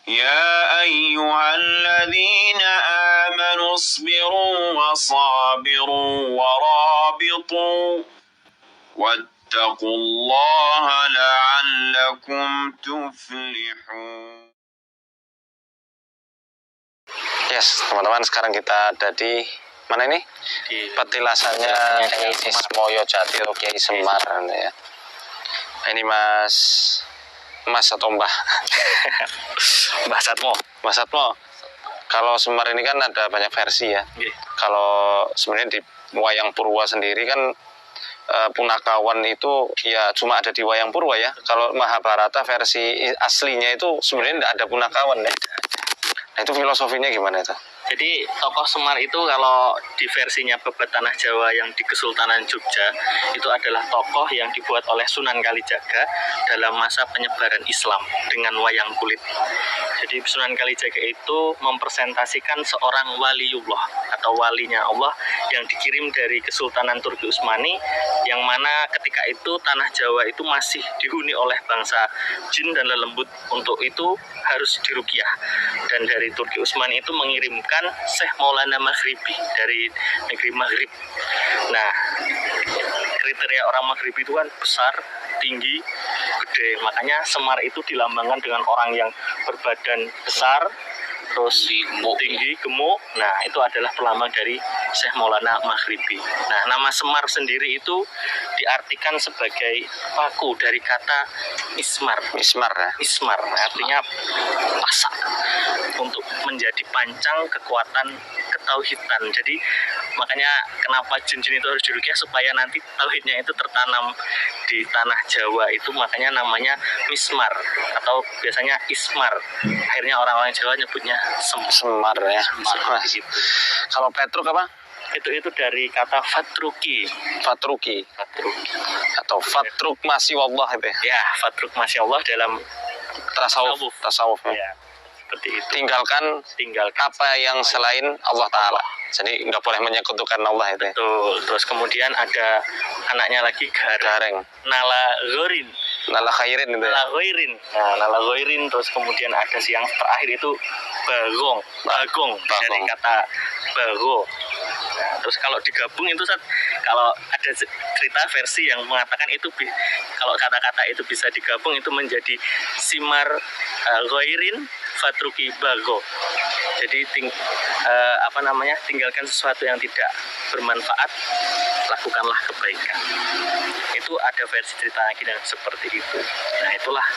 يا أيها الذين آمنوا اصبروا وصابروا ورابطوا واتقوا الله لعلكم تفلحون. Yes, teman-teman, sekarang kita ada di mana ini? Di petilasannya Ismoyo Jati atau Kiai Semar ya. Ini Mas atau Mbah? Mbah Satmo. Mas Satmo. Kalau Semar ini kan ada banyak versi ya. Kalau sebenarnya di Wayang Purwa sendiri kan Punakawan itu ya cuma ada di Wayang Purwa ya. Kalau Mahabharata versi aslinya itu sebenarnya tidak ada Punakawan ya. Nah, itu filosofinya gimana itu? Jadi tokoh Semar itu kalau di versinya Babat Tanah Jawa yang di Kesultanan Jogja itu adalah tokoh yang dibuat oleh Sunan Kalijaga dalam masa penyebaran Islam dengan wayang kulit. Jadi Sunan Kalijaga itu mempresentasikan seorang waliullah atau walinya Allah yang dikirim dari Kesultanan Turki Utsmani, yang mana ketika itu tanah Jawa itu masih dihuni oleh bangsa jin dan lelembut. Untuk itu harus diruqyah, dan dari Turki Utsmani itu mengirimkan Syekh Maulana Maghribi dari negeri Maghrib. Nah, kriteria orang Maghrib itu kan besar, tinggi, gede. Makanya Semar itu dilambangkan dengan orang yang berbadan besar, terus tinggi, gemuk. Nah, itu adalah pelambang dari Syekh Maulana Maghribi. Nah, nama Semar sendiri itu diartikan sebagai paku dari kata ismar. Ismar ya? Ismar artinya pasak, untuk menjadi pancang kekuatan ketauhidan. Jadi makanya kenapa jin-jin itu harus diruqyah, supaya nanti tauhidnya itu tertanam di tanah Jawa itu, makanya namanya mismar atau biasanya ismar. Akhirnya orang-orang Jawa nyebutnya Semar ya. Semar gitu. Kalau Petruk apa? Itu dari kata fatruki Atau Fatruk Masih Wallah itu ya? Ya, fatruk masya Allah dalam tasawuf ya, seperti itu. tinggalkan apa yang selain Allah Ta'ala. Jadi nggak boleh menyekutukan Allah itu ya? Betul. Terus kemudian ada anaknya lagi Gareng, Nala Ghorin. Nala Khairin itu ya? Nala Ghoirin. Terus kemudian ada yang terakhir itu Bagong. Dari kata bago. Nah, terus kalau digabung itu kalau ada cerita versi yang mengatakan itu kalau kata-kata itu bisa digabung itu menjadi Simar Ghoirin Fatruki Bago. Jadi tinggalkan sesuatu yang tidak bermanfaat, lakukanlah kebaikan. Itu ada versi cerita lagi yang seperti itu. Nah, itulah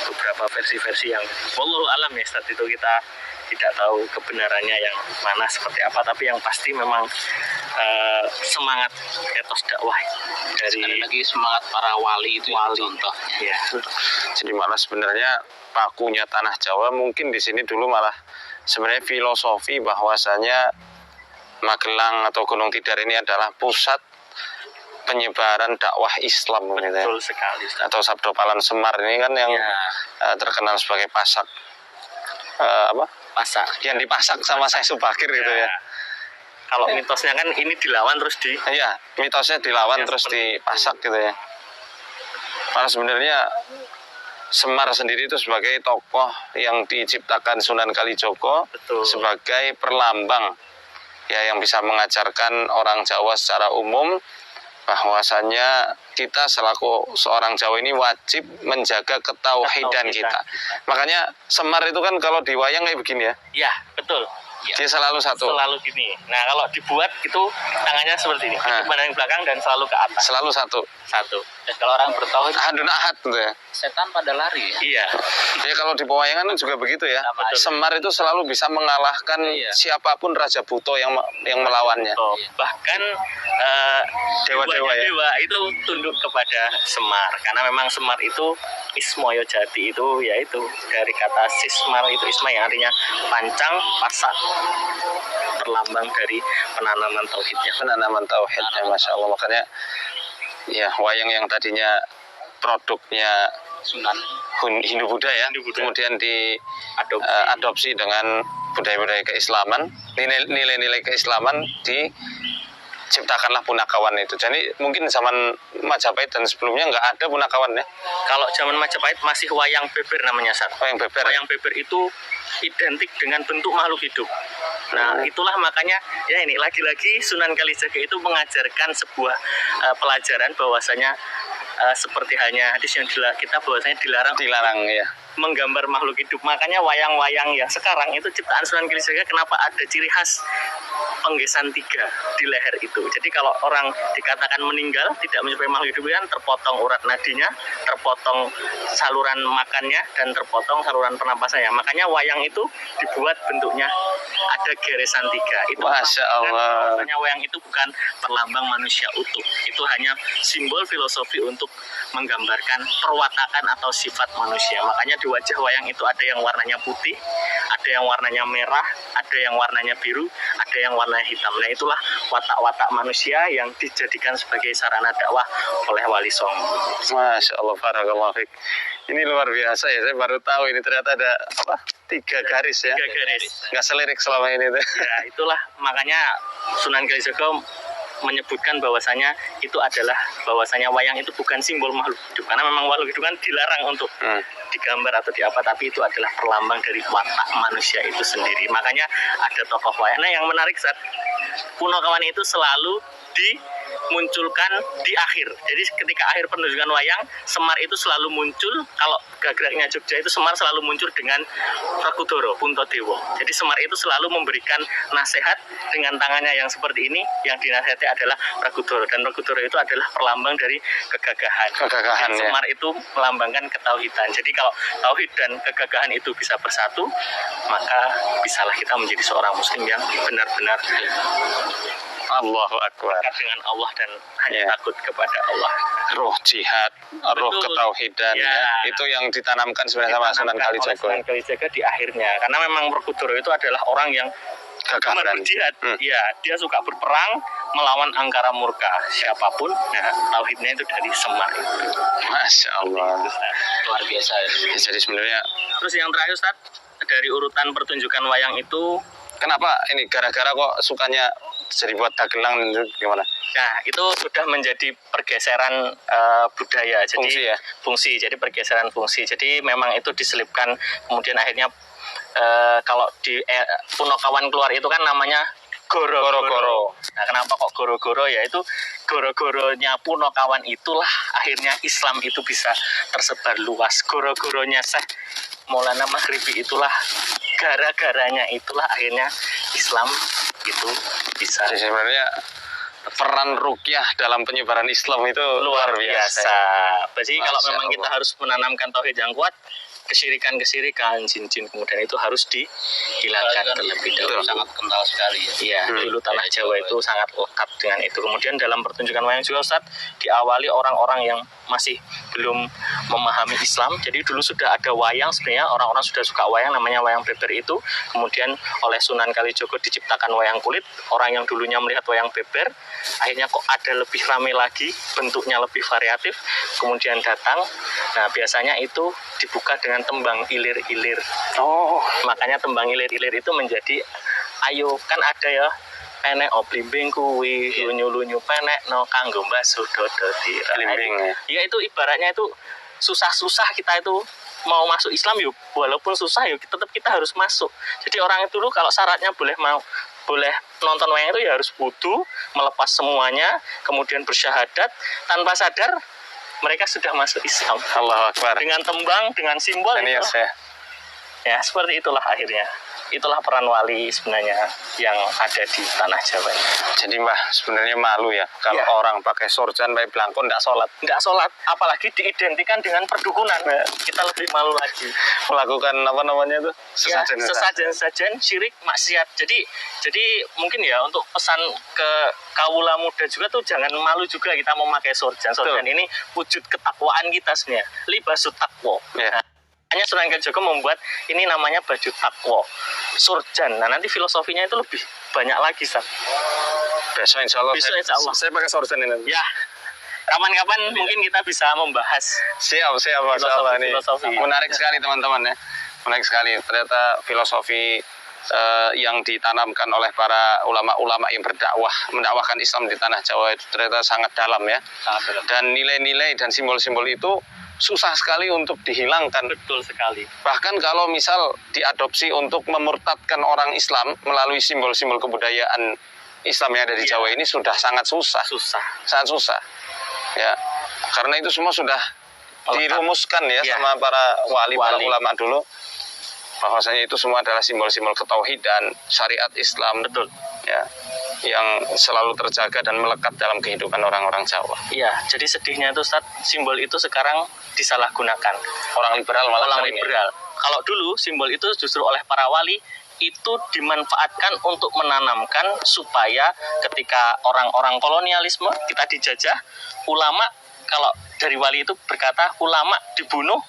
beberapa versi-versi yang wallahu alam ya, saat itu kita tidak tahu kebenarannya yang mana seperti apa, tapi yang pasti memang semangat etos dakwah dari lagi semangat para wali itu contoh ya. Jadi malah sebenarnya pakunya tanah Jawa mungkin di sini dulu malah sebenarnya filosofi bahwasanya Magelang atau Gunung Tidar ini adalah pusat penyebaran dakwah Islam. Betul sekali, Ustaz. Atau Sabdo Palan Semar ini kan yang terkenal sebagai pasak pasak yang dipasak sama Syekh Subakir gitu ya. Kalau mitosnya kan ini dilawan terus mitosnya dilawan terus dipasak gitu ya. Karena sebenarnya Semar sendiri itu sebagai tokoh yang diciptakan Sunan Kalijogo. Betul. Sebagai perlambang ya yang bisa mengajarkan orang Jawa secara umum bahwasanya kita selaku seorang Jawa ini wajib menjaga ketauhidan kita. Makanya Semar itu kan kalau di wayang kayak begini ya. Iya, betul. Dia selalu satu. Selalu gini. Nah, kalau dibuat itu tangannya seperti ini. Pandang belakang dan selalu ke atas. Selalu satu. Dan kalau orang bertauhid Ahadun ahad gitu ya. setan pada lari ya. Iya. Ya kalau di pewayangan juga begitu ya. Semar itu selalu bisa mengalahkan siapapun Raja Buto yang melawannya. Bahkan dewa-dewa dewa itu tunduk kepada Semar, karena memang Semar itu Ismoyo Jati itu yaitu dari kata Sismar itu Isma yang artinya pancang, pasak, perlambang dari penanaman tauhidnya. Masya Allah. Makanya ya wayang yang tadinya produknya Sunan Hindu Buddha ya, kemudian diadopsi dengan budaya-budaya keislaman, nilai-nilai keislaman ciptakanlah punakawan itu. Jadi mungkin zaman Majapahit dan sebelumnya nggak ada punakawan ya. Kalau zaman Majapahit masih wayang beber namanya, Sat. Wayang beber. Wayang beber itu identik dengan bentuk makhluk hidup. Nah, itulah makanya ya ini lagi-lagi Sunan Kalijaga itu mengajarkan sebuah pelajaran bahwasanya seperti halnya hadis yang kita bahwasanya dilarang ya menggambar makhluk hidup. Makanya wayang-wayang yang sekarang itu ciptaan Sunan Kalijaga, kenapa ada ciri khas penggesan 3 di leher itu. Jadi kalau orang dikatakan meninggal tidak menyerupai makhluk hidup kan terpotong urat nadinya, terpotong saluran makannya, dan terpotong saluran pernapasannya. Makanya wayang itu dibuat bentuknya ada geresan 3. Itu Masya Allah. makanya wayang itu bukan perlambang manusia utuh. Itu hanya simbol filosofi untuk menggambarkan perwatakan atau sifat manusia. Makanya di wajah wayang itu ada yang warnanya putih, ada yang warnanya merah, ada yang warnanya biru, ada yang warnanya hitam. Nah, itulah watak-watak manusia yang dijadikan sebagai sarana dakwah oleh Wali Songo. Masya Allah, barakallahu fiik. Ini luar biasa ya, saya baru tahu ini ternyata ada 3 garis ya. 3 garis. Nggak selirik selama ini tuh. Ya, itulah makanya Sunan Kalijaga menyebutkan bahwasanya itu adalah bahwasanya wayang itu bukan simbol makhluk hidup, karena memang makhluk hidup kan dilarang untuk digambar atau diapa, tapi itu adalah perlambang dari watak manusia itu sendiri. Makanya ada tokoh wayang. Nah, yang menarik saat Punakawan itu selalu dimunculkan di akhir. Jadi ketika akhir penunjukan wayang, Semar itu selalu muncul. Kalau gagraknya Jogja itu Semar selalu muncul dengan Rakudoro, Puntadewa. Jadi Semar itu selalu memberikan nasihat dengan tangannya yang seperti ini. Yang dinasihati adalah Rakudoro, dan Rakudoro itu adalah perlambang dari kegagahan. Kegagahan ya. Semar itu melambangkan ketauhidan. Jadi kalau tauhid dan kegagahan itu bisa bersatu, maka bisalah kita menjadi seorang muslim yang benar-benar Allahu Akbar. dekat dengan Allah dan hanya takut kepada Allah. Roh jihad, roh Betul. ketauhidan ya. Itu yang ditanamkan sebenarnya sama Sunan Kalijaga. Sunan Kalijaga di akhirnya, karena memang Rakudoro itu adalah orang yang Gagah gemar berani. berjihad. Ya, dia suka berperang melawan angkara murka siapapun. Nah, tauhidnya itu dari Semar itu. Masya Allah. Luar biasa ya. Jadi sebenarnya Terus yang terakhir, Ustaz, dari urutan pertunjukan wayang itu, kenapa ini gara-gara kok sukanya jadi buat dagelang itu gimana? nah, itu sudah menjadi pergeseran budaya. Jadi Fungsi ya? Fungsi, jadi pergeseran fungsi. Jadi memang itu diselipkan, kemudian akhirnya kalau di Punakawan keluar itu kan namanya Goro-goro. Nah, kenapa kok goro-goro? Ya itu goro-goronya Punakawan itulah akhirnya Islam itu bisa tersebar luas. Goro-goronya Syekh Maulana Maghribi itulah, gara-garanya itulah akhirnya Islam itu bisa. Jadi sebenarnya peran ruqyah dalam penyebaran Islam itu Luar biasa. Jadi kalau Masya memang kita Allah. harus menanamkan tauhid yang kuat, kesyirikan-kesyirikan, jin-jin kemudian itu harus dihilangkan terlebih dahulu. Sangat kental sekali ya. Iya, dulu tanah Jawa itu sangat lekat dengan itu. Kemudian dalam pertunjukan wayang juga, Ustaz, diawali orang-orang yang masih belum memahami Islam. Jadi dulu sudah ada wayang, sebenarnya orang-orang sudah suka wayang, namanya wayang beber itu. Kemudian oleh Sunan Kalijaga diciptakan wayang kulit. Orang yang dulunya melihat wayang beber, akhirnya kok ada lebih ramai lagi, bentuknya lebih variatif. Kemudian datang, nah biasanya itu dibuka dengan tembang ilir-ilir. Oh, Makanya tembang ilir-ilir itu menjadi, ayo kan ada ya, penek blimbing kuwi, lunyu-lunyu penek no kanggo mbasuh dodo tira. Blimbing ya. Ya itu ibaratnya itu susah-susah kita itu mau masuk Islam yuk, walaupun susah yuk tetap kita harus masuk. Jadi orang itu dulu kalau syaratnya boleh nonton wayang itu ya harus wudu, melepas semuanya, kemudian bersyahadat, tanpa sadar mereka sudah masuk Islam. Allahu Akbar. Dengan tembang, dengan simbol Ini ya itulah. saya. Ya, seperti itulah akhirnya. Itulah peran wali sebenarnya yang ada di tanah Jawa ini. Jadi Mbah sebenarnya malu ya kalau Ya. orang pakai sorjan, pakai belangkon nggak sholat, Nggak sholat, apalagi diidentikan dengan perdukunan. Kita lebih malu lagi. melakukan apa namanya tuh Ya, sesajen. sesajen syirik maksiat. Jadi mungkin ya untuk pesan ke kawula muda juga tuh jangan malu juga kita memakai sorjan. Sorjan Betul. ini wujud ketakwaan kita sebenarnya. Libasut taqwa. Ya. Nah, hanya Sunan Kalijaga membuat ini namanya baju takwa, surjan. Nah, nanti filosofinya itu lebih banyak lagi, Ustaz. Besok insya Allah. Besok insya Allah. Saya pakai sorjan ini. Ya, kapan-kapan mungkin kita bisa membahas. Siap Masya Allah ini. Filosofi. Menarik sekali teman-teman ya. Menarik sekali. Ternyata filosofi yang ditanamkan oleh para ulama-ulama yang mendakwahkan Islam di tanah Jawa itu ternyata sangat dalam ya. Dan nilai-nilai dan simbol-simbol itu susah sekali untuk dihilangkan. Betul sekali. Bahkan kalau misal diadopsi untuk memurtadkan orang Islam melalui simbol-simbol kebudayaan Islam yang ada di Jawa ini sudah sangat susah. Sangat susah. Ya. Karena itu semua sudah dirumuskan ya sama para wali, para ulama dulu. Bahwasanya itu semua adalah simbol-simbol ketauhidan, syariat Islam, betul ya, yang selalu terjaga dan melekat dalam kehidupan orang-orang Jawa. Iya, jadi sedihnya itu Ustaz, simbol itu sekarang disalahgunakan. Orang liberal malah orang liberal. Kalau dulu simbol itu justru oleh para wali itu dimanfaatkan untuk menanamkan supaya ketika orang-orang kolonialisme kita dijajah, ulama kalau dari wali itu berkata ulama dibunuh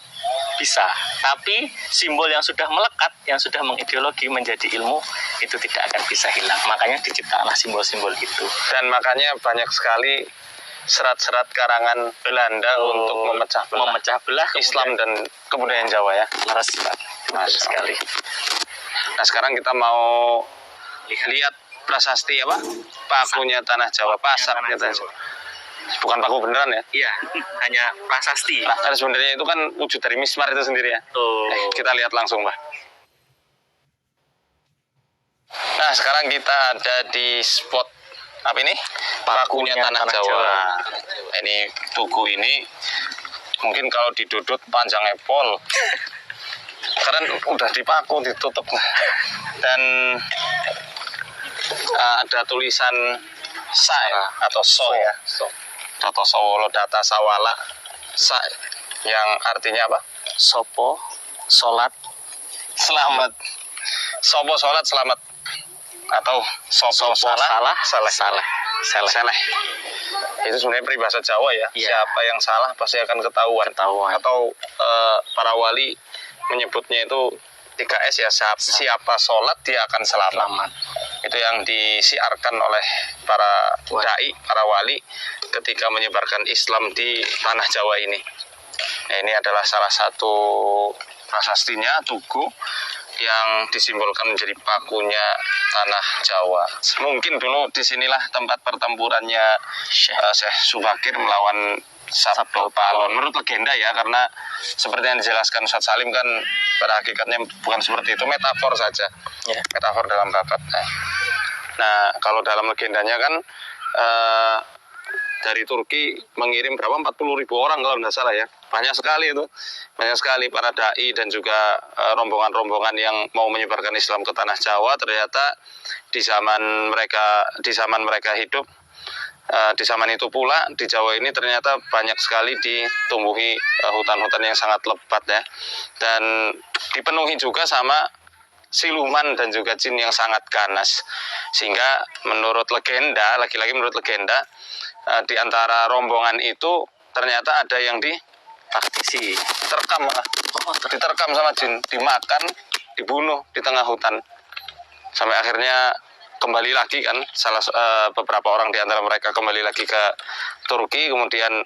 bisa, tapi simbol yang sudah melekat, yang sudah mengideologi menjadi ilmu itu tidak akan bisa hilang. Makanya diciptakanlah simbol-simbol itu. Dan makanya banyak sekali serat-serat karangan Belanda untuk memecah belah Islam dan kebudayaan Jawa ya. Laras sekali. Nah sekarang kita mau lihat prasasti apa? Pakunya tanah Jawa, pasaknya tanah Jawa. Bukan paku beneran ya? Iya, hanya prasasti. Karena sebenarnya itu kan wujud dari mismar itu sendiri ya. Kita lihat langsung, Mbak. Nah, sekarang kita ada di spot apa ini? Pakunya tanah Jawa. Ini tugu ini mungkin kalau didudut panjangnya pol. Karena udah dipaku, ditutup. Dan ada tulisan sa ya, atau so ya. Toto Sawolo Data Sawala Sa yang artinya apa? Sopo sholat selamat. Sopo sholat selamat atau sopo salah. Itu sebenarnya peribahasa Jawa ya. Siapa yang salah pasti akan ketahuan. Atau para wali menyebutnya itu 3S ya, siapa sholat dia akan selamat. Itu yang disiarkan oleh para dai, para wali ketika menyebarkan Islam di tanah Jawa ini. Nah, ini adalah salah satu prasastinya, tugu yang disimbolkan menjadi pakunya tanah Jawa. Mungkin dulu disinilah tempat pertempurannya Syekh Subakir melawan Sabdo Palon. Menurut legenda ya, karena seperti yang dijelaskan Ustaz Salim kan pada hakikatnya bukan seperti itu, metafor saja. Metafor dalam babat. Nah, kalau dalam legendanya kan dari Turki mengirim berapa 40.000 orang kalau tidak salah ya. Banyak sekali itu. Banyak sekali para dai dan juga rombongan-rombongan yang mau menyebarkan Islam ke tanah Jawa. Ternyata di zaman mereka hidup, di zaman itu pula di Jawa ini ternyata banyak sekali ditumbuhi hutan-hutan yang sangat lebat ya. Dan dipenuhi juga sama siluman dan juga jin yang sangat ganas. Sehingga menurut legenda, lagi-lagi menurut legenda, di antara rombongan itu ternyata ada yang diterkam sama jin, dimakan, dibunuh di tengah hutan. Sampai akhirnya kembali lagi kan, beberapa orang di antara mereka kembali lagi ke Turki, kemudian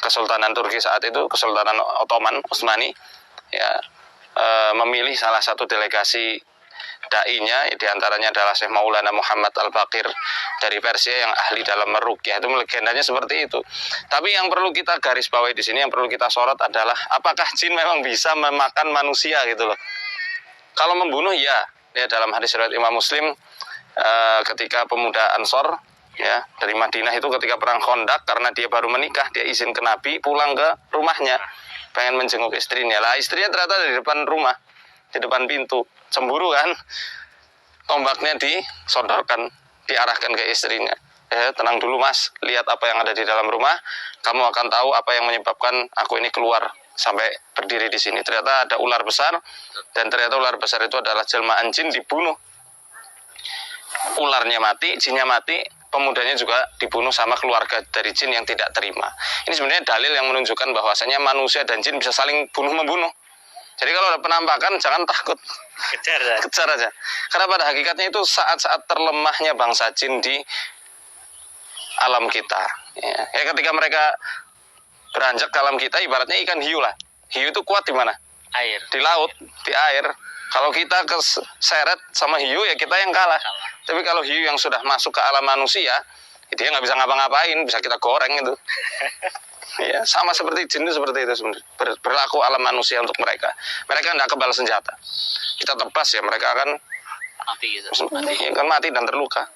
Kesultanan Turki saat itu, Kesultanan Ottoman Utsmani ya, memilih salah satu delegasi dai-nya, di antaranya adalah Syekh Maulana Muhammad Al-Baqir dari Persia yang ahli dalam meruqyah. Itu legendanya seperti itu. Tapi yang perlu kita garis bawahi di sini, yang perlu kita sorot adalah apakah jin memang bisa memakan manusia gitu loh. Kalau membunuh ya dalam hadis riwayat Imam Muslim ketika pemuda Ansor ya dari Madinah itu ketika perang Khandaq, karena dia baru menikah, dia izin ke Nabi pulang ke rumahnya, pengen menjenguk istrinya. Lah istrinya ternyata di depan rumah, di depan pintu. Cemburu kan, tombaknya disodorkan, diarahkan ke istrinya. Tenang dulu mas, lihat apa yang ada di dalam rumah, kamu akan tahu apa yang menyebabkan aku ini keluar sampai berdiri di sini. Ternyata ada ular besar, dan ternyata ular besar itu adalah jelmaan jin, dibunuh. Ularnya mati, jinnya mati, pemudanya juga dibunuh sama keluarga dari jin yang tidak terima. Ini sebenarnya dalil yang menunjukkan bahwasanya manusia dan jin bisa saling bunuh-membunuh. Jadi kalau ada penampakan jangan takut, kejar aja. Karena pada hakikatnya itu saat-saat terlemahnya bangsa jin di alam kita. Ya ketika mereka beranjak ke alam kita, ibaratnya ikan hiu lah. Hiu itu kuat di mana? Air. Di laut, di air. Kalau kita keseret sama hiu ya kita yang kalah. Tapi kalau hiu yang sudah masuk ke alam manusia, dia nggak bisa ngapa-ngapain, bisa kita goreng itu. Ya, sama seperti jin itu seperti itu sebenarnya. Berlaku alam manusia untuk mereka. Mereka tidak kebal senjata. Kita tebas ya mereka akan Mati gitu. mati dan terluka.